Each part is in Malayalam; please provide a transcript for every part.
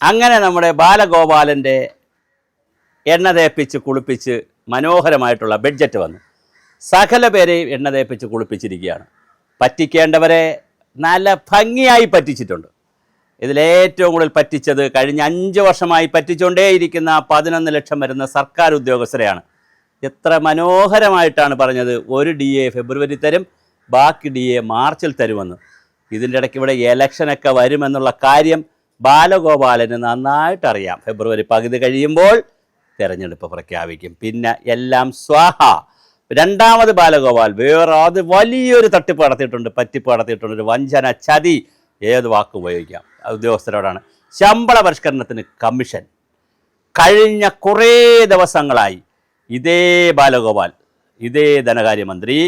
അങ്ങനെ നമ്മുടെ ബാലഗോപാലൻ്റെ എണ്ണ തേപ്പിച്ച് കുളിപ്പിച്ച് മനോഹരമായിട്ടുള്ള ബഡ്ജറ്റ് വന്നു. സകല പേരെയും എണ്ണ തേപ്പിച്ച് കുളിപ്പിച്ചിരിക്കുകയാണ്. പറ്റിക്കേണ്ടവരെ നല്ല ഭംഗിയായി പറ്റിച്ചിട്ടുണ്ട്. ഇതിലേറ്റവും കൂടുതൽ പറ്റിച്ചത് കഴിഞ്ഞ 5 വർഷമായി പറ്റിച്ചുകൊണ്ടേയിരിക്കുന്ന 11 ലക്ഷം വരുന്ന സർക്കാർ ഉദ്യോഗസ്ഥരെയാണ്. എത്ര മനോഹരമായിട്ടാണ് പറഞ്ഞത്, ഒരു DA ഫെബ്രുവരി തരും, ബാക്കി DA മാർച്ചിൽ തരുമെന്ന്. ഇതിൻ്റെ ഇടയ്ക്ക് ഇവിടെ ഇലക്ഷനൊക്കെ വരുമെന്നുള്ള കാര്യം ബാലഗോപാലന് നന്നായിട്ടറിയാം. ഫെബ്രുവരി പകുതി കഴിയുമ്പോൾ തെരഞ്ഞെടുപ്പ് പ്രഖ്യാപിക്കും. പിന്നെ എല്ലാം സ്വാഹ. രണ്ടാമത് ബാലഗോപാൽ അത് വലിയൊരു തട്ടിപ്പ് നടത്തിയിട്ടുണ്ട്, പറ്റിപ്പ് നടത്തിയിട്ടുണ്ട്, ഒരു വഞ്ചന, ചതി, ഏത് വാക്ക് ഉപയോഗിക്കാം ഉദ്യോഗസ്ഥരോടാണ്. ശമ്പള പരിഷ്കരണത്തിന് കമ്മീഷൻ കഴിഞ്ഞ കുറേ ദിവസങ്ങളായി ഇതേ ബാലഗോപാൽ, ഇതേ ധനകാര്യമന്ത്രി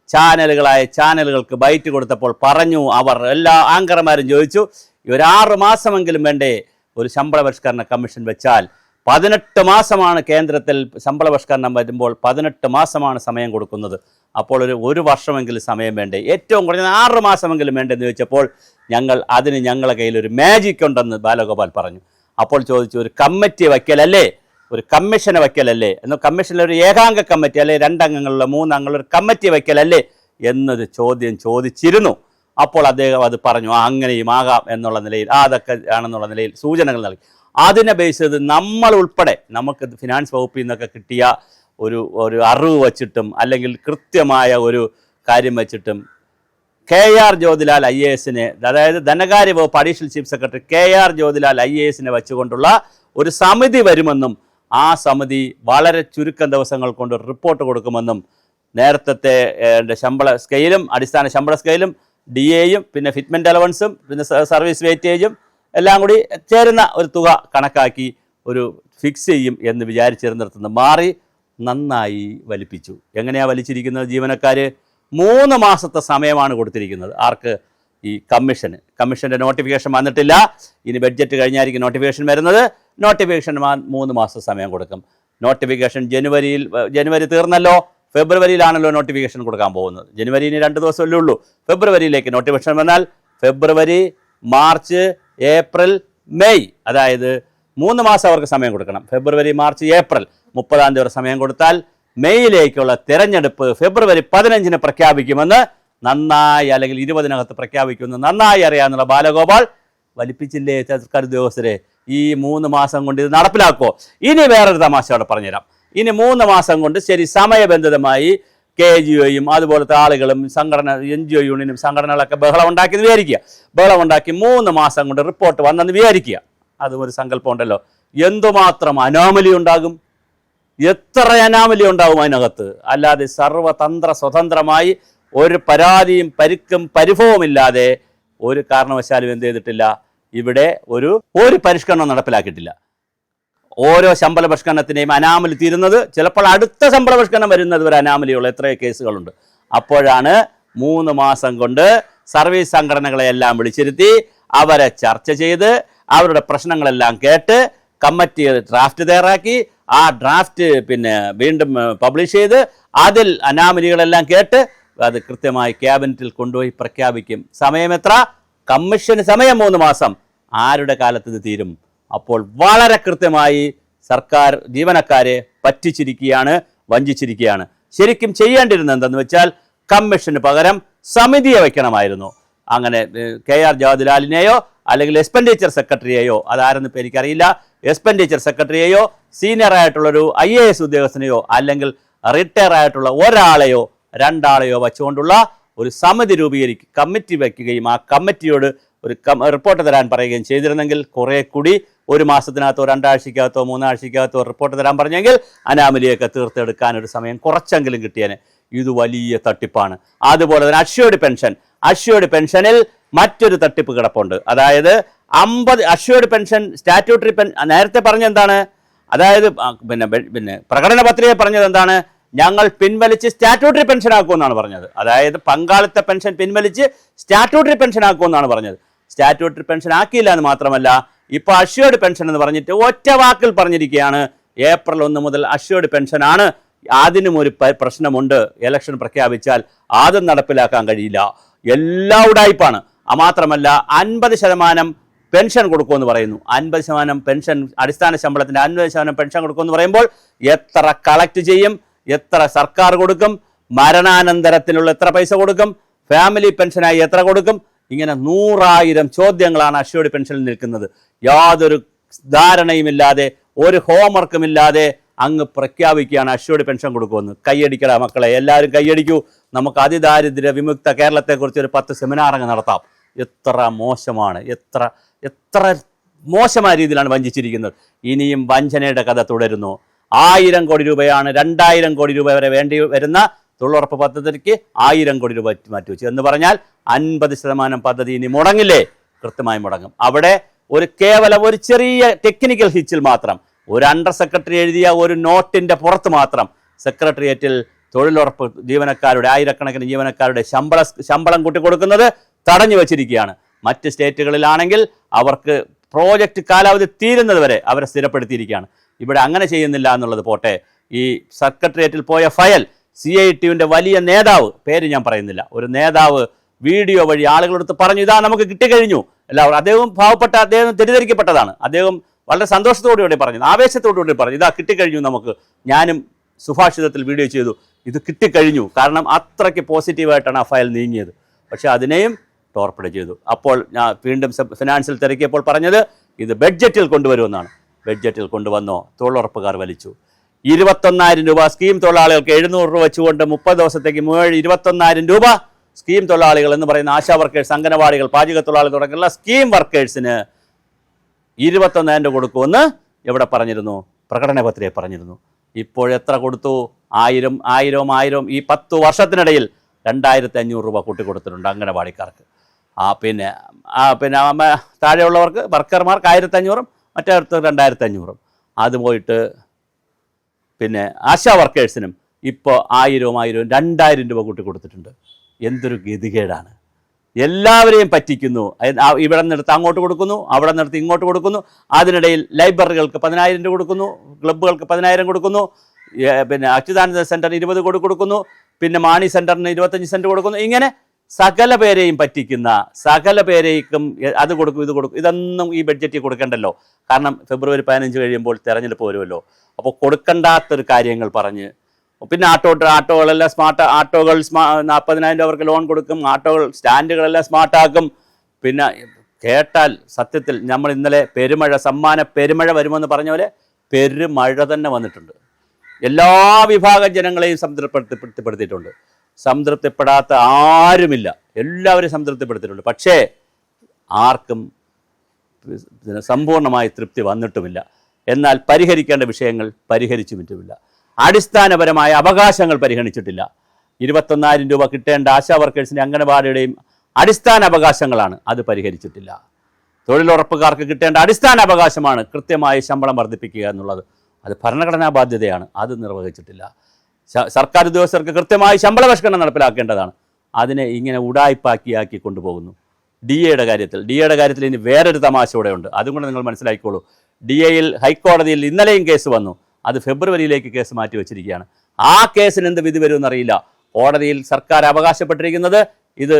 ചാനലുകൾക്ക് ബൈറ്റ് കൊടുത്തപ്പോൾ പറഞ്ഞു, അവർ എല്ലാ ആങ്കർമാരും ചോദിച്ചു, ഒരു 6 മാസമെങ്കിലും വേണ്ടേ ഒരു ശമ്പള പരിഷ്കരണ കമ്മീഷൻ വെച്ചാൽ? 18 മാസമാണ് കേന്ദ്രത്തിൽ ശമ്പള പരിഷ്കരണം വരുമ്പോൾ 18 മാസമാണ് സമയം കൊടുക്കുന്നത്. അപ്പോൾ ഒരു വർഷമെങ്കിലും സമയം വേണ്ടേ? ഏറ്റവും കുറഞ്ഞത് 6 മാസമെങ്കിലും വേണ്ടെന്ന് ചോദിച്ചപ്പോൾ ഞങ്ങളുടെ കയ്യിൽ ഒരു മാജിക് ഉണ്ടെന്ന് ബാലഗോപാൽ പറഞ്ഞു. അപ്പോൾ ചോദിച്ചു, ഒരു കമ്മിറ്റി വയ്ക്കലല്ലേ, ഒരു കമ്മീഷനെ വയ്ക്കലല്ലേ, എന്നാൽ കമ്മീഷനിൽ ഒരു ഏകാംഗ കമ്മിറ്റി അല്ലെ 2 അംഗങ്ങളുള്ള 3 അംഗങ്ങളുള്ള ഒരു കമ്മിറ്റി വയ്ക്കലല്ലേ എന്നൊരു ചോദ്യം ചോദിച്ചിരുന്നു. അപ്പോൾ അദ്ദേഹം അത് പറഞ്ഞു, അങ്ങനെയും ആകാം എന്നുള്ള നിലയിൽ, അതൊക്കെ ആണെന്നുള്ള നിലയിൽ സൂചനകൾ നൽകി. അതിനെ ബേസ് ചെയ്ത് നമ്മൾ ഉൾപ്പെടെ നമുക്ക് ഫിനാൻസ് വകുപ്പിൽ നിന്നൊക്കെ കിട്ടിയ ഒരു അറിവ് വച്ചിട്ടും അല്ലെങ്കിൽ കൃത്യമായ ഒരു കാര്യം വച്ചിട്ടും KR ജ്യോതിലാൽ IAS, അതായത് ധനകാര്യ വകുപ്പ് additional chief secretary KR Jyothilal IAS വെച്ചുകൊണ്ടുള്ള ഒരു സമിതി വരുമെന്നും ആ സമിതി വളരെ ചുരുക്കം ദിവസങ്ങൾ കൊണ്ട് റിപ്പോർട്ട് കൊടുക്കുമെന്നും നേരത്തെ ശമ്പള സ്കെയിലും അടിസ്ഥാന ശമ്പള സ്കെയിലും DAയും പിന്നെ ഫിറ്റ്മെൻറ്റ് അലവൻസും പിന്നെ സർവീസ് വെയിറ്റേജും എല്ലാം കൂടി ചേരുന്ന ഒരു തുക കണക്കാക്കി ഒരു ഫിക്സ് ചെയ്യും എന്ന് വിചാരിച്ചിരുന്നിടത്തുനിന്ന് മാറി നന്നായി വലിപ്പിച്ചു. എങ്ങനെയാണ് വലിച്ചിരിക്കുന്നത്? ജീവനക്കാർ 3 മാസത്തെ സമയമാണ് കൊടുത്തിരിക്കുന്നത്. ആർക്ക്? ഈ കമ്മീഷൻ്റെ നോട്ടിഫിക്കേഷൻ വന്നിട്ടില്ല. ഇനി ബഡ്ജറ്റ് കഴിഞ്ഞായിരിക്കും നോട്ടിഫിക്കേഷൻ വരുന്നത്. നോട്ടിഫിക്കേഷൻ 3 മാസം സമയം കൊടുക്കും. നോട്ടിഫിക്കേഷൻ ജനുവരി തീർന്നല്ലോ, ഫെബ്രുവരിയിലാണല്ലോ നോട്ടിഫിക്കേഷൻ കൊടുക്കാൻ പോകുന്നത്. ജനുവരിന് 2 ദിവസമല്ലേ ഉള്ളൂ. ഫെബ്രുവരിയിലേക്ക് നോട്ടിഫിക്കേഷൻ വന്നാൽ ഫെബ്രുവരി, മാർച്ച്, ഏപ്രിൽ, മെയ്, അതായത് 3 മാസം അവർക്ക് സമയം കൊടുക്കണം. ഫെബ്രുവരി, മാർച്ച്, ഏപ്രിൽ 30-ാം തീയതി സമയം കൊടുത്താൽ മെയ്യിലേക്കുള്ള തിരഞ്ഞെടുപ്പ് ഫെബ്രുവരി 15-ന് പ്രഖ്യാപിക്കുമെന്ന് നന്നായി, അല്ലെങ്കിൽ 20-നകത്ത് പ്രഖ്യാപിക്കുമെന്ന് നന്നായി അറിയാമെന്നുള്ള ബാലഗോപാൽ വലിപ്പിച്ചില്ലേ സർക്കാർ ഉദ്യോഗസ്ഥരെ? ഈ 3 മാസം കൊണ്ട് ഇത് നടപ്പിലാക്കുമോ? ഇനി വേറൊരു തമാശ അവിടെ പറഞ്ഞുതരാം. ഇനി 3 മാസം കൊണ്ട് ശരി സമയബന്ധിതമായി KGOയും അതുപോലത്തെ ആളുകളും NGO യൂണിയനും സംഘടനകളൊക്കെ ബഹളം ഉണ്ടാക്കിയെന്ന് വിചാരിക്കുക. ബഹളം ഉണ്ടാക്കി 3 മാസം കൊണ്ട് റിപ്പോർട്ട് വന്നെന്ന് വിചാരിക്കുക. അതും ഒരു സങ്കല്പം ഉണ്ടല്ലോ. എന്തുമാത്രം അനോമലി ഉണ്ടാകും, എത്ര അനോമലി ഉണ്ടാകും അതിനകത്ത്. അല്ലാതെ സർവതന്ത്ര സ്വതന്ത്രമായി ഒരു പരാതിയും പരിക്കും പരിഭവമില്ലാതെ ഒരു കാരണവശാലും എന്ത് ചെയ്തിട്ടില്ല, ഇവിടെ ഒരു പരിഷ്കരണം നടപ്പിലാക്കിയിട്ടില്ല. ഓരോ ശമ്പള പരിഷ്കരണത്തിൻ്റെയും അനാമലി തീരുന്നത് ചിലപ്പോൾ അടുത്ത ശമ്പള പരിഷ്കരണം വരുന്നത് വരെ അനാമലിയുള്ള എത്രയോ കേസുകളുണ്ട്. അപ്പോഴാണ് 3 മാസം കൊണ്ട് സർവീസ് സംഘടനകളെയെല്ലാം വിളിച്ചിരുത്തി അവരെ ചർച്ച ചെയ്ത് അവരുടെ പ്രശ്നങ്ങളെല്ലാം കേട്ട് കമ്മിറ്റി ഡ്രാഫ്റ്റ് തയ്യാറാക്കി ആ ഡ്രാഫ്റ്റ് പിന്നെ വീണ്ടും പബ്ലിഷ് ചെയ്ത് അതിൽ അനാമലികളെല്ലാം കേട്ട് അത് കൃത്യമായി ക്യാബിനറ്റിൽ കൊണ്ടുപോയി പ്രഖ്യാപിക്കും. സമയം എത്ര? കമ്മീഷന് സമയം 3 മാസം. ആരുടെ കാലത്ത് ഇത് തീരും? അപ്പോൾ വളരെ കൃത്യമായി സർക്കാർ ജീവനക്കാരെ പറ്റിച്ചിരിക്കുകയാണ്, വഞ്ചിച്ചിരിക്കുകയാണ്. ശരിക്കും ചെയ്യേണ്ടിരുന്നത് എന്തെന്ന് വെച്ചാൽ കമ്മീഷന് പകരം സമിതിയെ വയ്ക്കണമായിരുന്നു. അങ്ങനെ KR ജ്യോതിലാലിനെയോ അല്ലെങ്കിൽ എക്സ്പെൻഡിച്ചർ സെക്രട്ടറിയെയോ, അതാരെന്ന് ഇപ്പോൾ എനിക്കറിയില്ല, എക്സ്പെൻഡിച്ചർ സെക്രട്ടറിയെയോ സീനിയർ ആയിട്ടുള്ളൊരു IAS ഉദ്യോഗസ്ഥനെയോ അല്ലെങ്കിൽ റിട്ടയർ ആയിട്ടുള്ള ഒരാളെയോ 2 ആളെയോ വച്ചുകൊണ്ടുള്ള ഒരു സമിതി കമ്മിറ്റി വയ്ക്കുകയും ആ കമ്മിറ്റിയോട് ഒരു റിപ്പോർട്ട് തരാൻ പറയുകയും ചെയ്തിരുന്നെങ്കിൽ കുറേ കൂടി 1 മാസത്തിനകത്തോ 2 ആഴ്ചക്കകത്തോ 3 ആഴ്ചക്കകത്തോ റിപ്പോർട്ട് തരാൻ പറഞ്ഞെങ്കിൽ അനാമലിയൊക്കെ തീർത്തെടുക്കാൻ ഒരു സമയം കുറച്ചെങ്കിലും കിട്ടിയേനെ. ഇത് വലിയ തട്ടിപ്പാണ്. അതുപോലെ തന്നെ അഷ്വേർഡ് പെൻഷനിൽ മറ്റൊരു തട്ടിപ്പ് കിടപ്പുണ്ട്. അതായത് 50 അഷ്വേർഡ് പെൻഷൻ സ്റ്റാറ്റ്യൂട്ടറി നേരത്തെ പറഞ്ഞെന്താണ്? അതായത് പിന്നെ പ്രകടന പത്രിക പറഞ്ഞത് എന്താണ്? ഞങ്ങൾ പിൻവലിച്ച് സ്റ്റാറ്റ്യൂട്ടറി പെൻഷൻ ആക്കുമെന്നാണ് പറഞ്ഞത്. അതായത് പങ്കാളിത്ത പെൻഷൻ പിൻവലിച്ച് സ്റ്റാറ്റ്യൂട്ടറി പെൻഷൻ ആക്കുമെന്നാണ് പറഞ്ഞത്. സ്റ്റാറ്റ്യൂട്ടറി പെൻഷൻ ആക്കിയില്ല എന്ന് മാത്രമല്ല, ഇപ്പോൾ അഷ്വേർഡ് പെൻഷൻ എന്ന് പറഞ്ഞിട്ട് ഒറ്റ വാക്കിൽ പറഞ്ഞിരിക്കുകയാണ്, ഏപ്രിൽ 1 മുതൽ അഷ്വേർഡ് പെൻഷനാണ്. അതിനും ഒരു പ്രശ്നമുണ്ട്. ഇലക്ഷൻ പ്രഖ്യാപിച്ചാൽ അതും നടപ്പിലാക്കാൻ കഴിയില്ല. എല്ലാ ഉടായ്പാണ്. മാത്രമല്ല 50% പെൻഷൻ കൊടുക്കുമെന്ന് പറയുന്നു. 50% പെൻഷൻ, അടിസ്ഥാന ശമ്പളത്തിൻ്റെ 50% പെൻഷൻ കൊടുക്കുമെന്ന് പറയുമ്പോൾ എത്ര കളക്ട് ചെയ്യും, എത്ര സർക്കാർ കൊടുക്കും, മരണാനന്തരത്തിനുള്ള എത്ര പൈസ കൊടുക്കും, ഫാമിലി പെൻഷനായി എത്ര കൊടുക്കും, ഇങ്ങനെ 100,000 ചോദ്യങ്ങളാണ് അഷ്യൂർഡ് പെൻഷനിൽ നിൽക്കുന്നത്. യാതൊരു ധാരണയുമില്ലാതെ, ഒരു ഹോംവർക്കുമില്ലാതെ അങ്ങ് പ്രഖ്യാപിക്കുകയാണ് അഷ്യൂർഡ് പെൻഷൻ കൊടുക്കുമെന്ന്. കൈയടിക്കട മക്കളെ, എല്ലാവരും കൈയടിക്കൂ. നമുക്ക് അതിദാരിദ്ര്യ വിമുക്ത കേരളത്തെക്കുറിച്ച് ഒരു 10 സെമിനാർ അങ്ങ് നടത്താം. എത്ര മോശമാണ്, എത്ര എത്ര മോശമായ രീതിയിലാണ് വഞ്ചിച്ചിരിക്കുന്നത്. ഇനിയും വഞ്ചനയുടെ കഥ തുടരുന്നു. 1000 കോടി രൂപയാണ് 2000 കോടി രൂപ വരെ വേണ്ടി വരുന്ന തൊഴിലുറപ്പ് പദ്ധതിക്ക് 1000 കോടി രൂപ മാറ്റിവെച്ചു എന്ന് പറഞ്ഞാൽ 50% പദ്ധതി ഇനി മുടങ്ങില്ലേ? കൃത്യമായി മുടങ്ങും. അവിടെ കേവലം ഒരു ചെറിയ ടെക്നിക്കൽ ഹിച്ചിൽ മാത്രം, ഒരു അണ്ടർ സെക്രട്ടറി എഴുതിയ ഒരു നോട്ടിൻ്റെ പുറത്ത് മാത്രം സെക്രട്ടേറിയറ്റിൽ തൊഴിലുറപ്പ് ജീവനക്കാരുടെ, ആയിരക്കണക്കിന് ജീവനക്കാരുടെ ശമ്പളം കൂട്ടിക്കൊടുക്കുന്നത് തടഞ്ഞു വച്ചിരിക്കുകയാണ്. മറ്റ് സ്റ്റേറ്റുകളിലാണെങ്കിൽ അവർക്ക് പ്രോജക്റ്റ് കാലാവധി തീരുന്നത് വരെ അവരെ സ്ഥിരപ്പെടുത്തിയിരിക്കുകയാണ്. ഇവിടെ അങ്ങനെ ചെയ്യുന്നില്ല എന്നുള്ളത് പോട്ടെ. ഈ സെക്രട്ടേറിയറ്റിൽ പോയ ഫയൽ CITUവിൻ്റെ വലിയ നേതാവ്, പേര് ഞാൻ പറയുന്നില്ല, ഒരു നേതാവ് വീഡിയോ വഴി ആളുകളെടുത്ത് പറഞ്ഞു, ഇതാ നമുക്ക് കിട്ടിക്കഴിഞ്ഞു. എല്ലാവരും, അദ്ദേഹം പാവപ്പെട്ട, അദ്ദേഹം തെറ്റിദ്ധരിക്കപ്പെട്ടതാണ്. അദ്ദേഹം വളരെ സന്തോഷത്തോടുകൂടി പറഞ്ഞു, ആവേശത്തോടുകൂടി പറഞ്ഞു, ഇതാ കിട്ടിക്കഴിഞ്ഞു നമുക്ക്. ഞാനും സുഭാഷിതത്തിൽ വീഡിയോ ചെയ്തു, ഇത് കിട്ടിക്കഴിഞ്ഞു. കാരണം അത്രയ്ക്ക് പോസിറ്റീവായിട്ടാണ് ആ ഫയൽ നീങ്ങിയത്. പക്ഷേ അതിനെയും ടോർപ്പിഡ് ചെയ്തു. അപ്പോൾ ഞാൻ വീണ്ടും ഫിനാൻസിൽ തിരക്കിയപ്പോൾ പറഞ്ഞത് ഇത് ബഡ്ജറ്റിൽ കൊണ്ടുവരുമെന്നാണ്. ബഡ്ജറ്റിൽ കൊണ്ടുവന്നോ? തൊഴിലുറപ്പുകാർ വലിച്ചു. 21,000 രൂപ സ്കീം തൊഴിലാളികൾക്ക് 700 രൂപ വെച്ചുകൊണ്ട് 30 ദിവസത്തേക്ക് 21,000 രൂപ സ്കീം തൊഴിലാളികൾ എന്ന് പറയുന്ന ആശാ വർക്കേഴ്സ്, അംഗനവാടികൾ, പാചക തൊഴിലാളികൾ തുടങ്ങിയുള്ള സ്കീം വർക്കേഴ്സിന് 21,000 രൂപ കൊടുക്കുമെന്ന് എവിടെ പറഞ്ഞിരുന്നു? പ്രകടന പത്രികയിൽ പറഞ്ഞിരുന്നു. ഇപ്പോഴെത്ര കൊടുത്തു? 1000 ഈ 10 വർഷത്തിനിടയിൽ 2,500 രൂപ കൂട്ടിക്കൊടുത്തിട്ടുണ്ട് അംഗനവാടിക്കാർക്ക്. പിന്നെ താഴെയുള്ളവർക്ക്, വർക്കർമാർക്ക് 1,500, മറ്റേടത്ത് 2,500. അത് പോയിട്ട് പിന്നെ ആശാ വർക്കേഴ്സിനും ഇപ്പോൾ 1000 2,000 രൂപ കൂട്ടിക്കൊടുത്തിട്ടുണ്ട്. എന്തൊരു ഗതികേടാണ്! എല്ലാവരെയും പറ്റിക്കുന്നു. ഇവിടെ നിന്നെടുത്ത് അങ്ങോട്ട് കൊടുക്കുന്നു, അവിടെ നിന്നെടുത്ത് ഇങ്ങോട്ട് കൊടുക്കുന്നു. അതിനിടയിൽ ലൈബ്രറികൾക്ക് 10,000 രൂപ കൊടുക്കുന്നു, ക്ലബ്ബുകൾക്ക് 10,000 കൊടുക്കുന്നു, പിന്നെ അച്യുതാനന്ദ സെൻറ്ററിന് 20 കോടി കൊടുക്കുന്നു, പിന്നെ മാണി സെൻറ്ററിന് 25 സെൻറ്റ് കൊടുക്കുന്നു. ഇങ്ങനെ സകല പേരെയും പറ്റിക്കുന്ന, സകല പേരേക്കും അത് കൊടുക്കും, ഇത് കൊടുക്കും. ഇതൊന്നും ഈ ബഡ്ജറ്റിൽ കൊടുക്കണ്ടല്ലോ. കാരണം ഫെബ്രുവരി 15 കഴിയുമ്പോൾ തിരഞ്ഞെടുപ്പ് വരുമല്ലോ. അപ്പോൾ കൊടുക്കണ്ടാത്തൊരു കാര്യങ്ങൾ പറഞ്ഞ്, പിന്നെ ആട്ടോകളെല്ലാം സ്മാർട്ട് ആട്ടോകൾ 40,000 രൂപ അവർക്ക് ലോൺ കൊടുക്കും, ആട്ടോകൾ സ്റ്റാൻഡുകളെല്ലാം സ്മാർട്ടാക്കും. പിന്നെ കേട്ടാൽ സത്യത്തിൽ നമ്മൾ ഇന്നലെ സമ്മാന പെരുമഴ വരുമെന്ന് പറഞ്ഞ പോലെ പെരുമഴ തന്നെ വന്നിട്ടുണ്ട്. എല്ലാ വിഭാഗം ജനങ്ങളെയും സംതൃപ്തിപ്പെടുത്തിയിട്ടുണ്ട്. സംതൃപ്തിപ്പെടാത്ത ആരുമില്ല, എല്ലാവരും സംതൃപ്തിപ്പെടുത്തിയിട്ടുണ്ട്. പക്ഷേ ആർക്കും സമ്പൂർണ്ണമായി തൃപ്തി വന്നിട്ടുമില്ല. എന്നാൽ പരിഹരിക്കേണ്ട വിഷയങ്ങൾ പരിഹരിച്ചുമിട്ടുമില്ല. അടിസ്ഥാനപരമായ അവകാശങ്ങൾ പരിഗണിച്ചിട്ടില്ല. 21,000 രൂപ കിട്ടേണ്ട ആശാ വർക്കേഴ്സിൻ്റെ, അംഗനവാടിയുടെയും അടിസ്ഥാന അവകാശങ്ങളാണ്, അത് പരിഹരിച്ചിട്ടില്ല. തൊഴിലുറപ്പുകാർക്ക് കിട്ടേണ്ട അടിസ്ഥാന അവകാശമാണ് കൃത്യമായി ശമ്പളം വർദ്ധിപ്പിക്കുക എന്നുള്ളത്. അത് ഭരണഘടനാ ബാധ്യതയാണ്, അത് നിർവഹിച്ചിട്ടില്ല. സർക്കാർ ഉദ്യോഗസ്ഥർക്ക് കൃത്യമായി ശമ്പള പരിഷ്കരണം നടപ്പിലാക്കേണ്ടതാണ്. അതിനെ ഇങ്ങനെ ഉടായ്പാക്കി കൊണ്ടുപോകുന്നു. DAയുടെ കാര്യത്തിൽ ഇനി വേറൊരു തമാശ കൂടെ ഉണ്ട്. അതും കൂടെ നിങ്ങൾ മനസ്സിലാക്കിക്കോളൂ. DAയിൽ ഹൈക്കോടതിയിൽ ഇന്നലെയും കേസ് വന്നു. അത് ഫെബ്രുവരിയിലേക്ക് കേസ് മാറ്റി വെച്ചിരിക്കുകയാണ്. ആ കേസിന് എന്ത് വിധി വരുമെന്നറിയില്ല. കോടതിയിൽ സർക്കാർ അവകാശപ്പെട്ടിരിക്കുന്നത്, ഇത്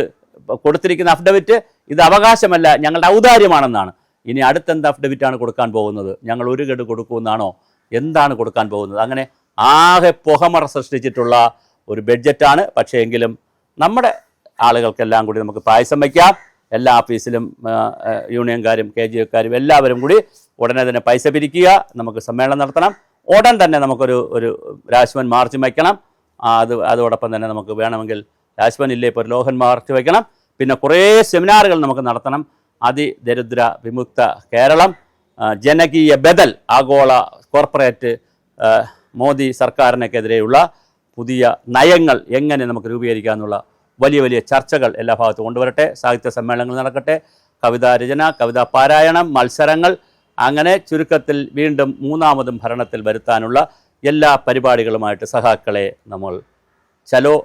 കൊടുത്തിരിക്കുന്ന അഫിഡവിറ്റ് ഇത് അവകാശമല്ല, ഞങ്ങളുടെ ഔദാര്യമാണെന്നാണ്. ഇനി അടുത്തെന്ത് അഫിഡവിറ്റാണ് കൊടുക്കാൻ പോകുന്നത്? ഞങ്ങൾ ഒരു ഗഡു കൊടുക്കുമെന്നാണോ? എന്താണ് കൊടുക്കാൻ പോകുന്നത്? അങ്ങനെ ആകെ പുകമറ സൃഷ്ടിച്ചിട്ടുള്ള ഒരു ബഡ്ജറ്റാണ്. പക്ഷേ എങ്കിലും നമ്മുടെ ആളുകൾക്കെല്ലാം കൂടി നമുക്ക് പായസം വയ്ക്കാം. എല്ലാ ഓഫീസിലും യൂണിയൻകാരും KGOക്കാരും എല്ലാവരും കൂടി ഉടനെ തന്നെ പൈസ പിരിക്കുക. നമുക്ക് സമ്മേളനം നടത്തണം. ഉടൻ തന്നെ നമുക്കൊരു രാജ്ഭവൻ മാർച്ച് വയ്ക്കണം. അതോടൊപ്പം തന്നെ നമുക്ക് വേണമെങ്കിൽ രാജ്ഭവൻ ഇല്ലേ, ഇപ്പോൾ ലോഹൻ മാർച്ച് വയ്ക്കണം. പിന്നെ കുറേ സെമിനാറുകൾ നമുക്ക് നടത്തണം. അതിദരിദ്ര വിമുക്ത കേരളം, ജനകീയ ബദൽ, ആഗോള കോർപ്പറേറ്റ് മോദി സർക്കാരിനെതിരെയുള്ള പുതിയ നയങ്ങൾ എങ്ങനെ നമുക്ക് രൂപീകരിക്കാമെന്നുള്ള വലിയ ചർച്ചകൾ എല്ലാ ഭാഗത്തും കൊണ്ടുവരട്ടെ. സാഹിത്യ സമ്മേളനങ്ങൾ നടക്കട്ടെ, കവിതാ രചന, കവിതാ പാരായണം, മത്സരങ്ങൾ, അങ്ങനെ ചുരുക്കത്തിൽ വീണ്ടും മൂന്നാമതും ഭരണത്തിൽ വരുത്താനുള്ള എല്ലാ പരിപാടികളുമായിട്ട് സഹാക്കളെ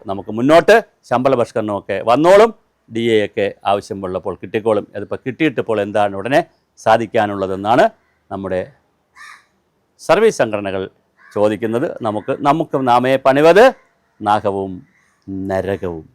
നമുക്ക് മുന്നോട്ട്. ശമ്പള പരിഷ്കരണമൊക്കെ വന്നോളും, DAയൊക്കെ ആവശ്യമുള്ളപ്പോൾ കിട്ടിക്കോളും. അതിപ്പോൾ കിട്ടിയിട്ടിപ്പോൾ എന്താണ് ഉടനെ സാധിക്കാനുള്ളതെന്നാണ് നമ്മുടെ സർവീസ് സംഘടനകൾ ചോദിക്കുന്നത്. നമുക്ക് നാമേ പണിവത് നാഗവും നരകവും.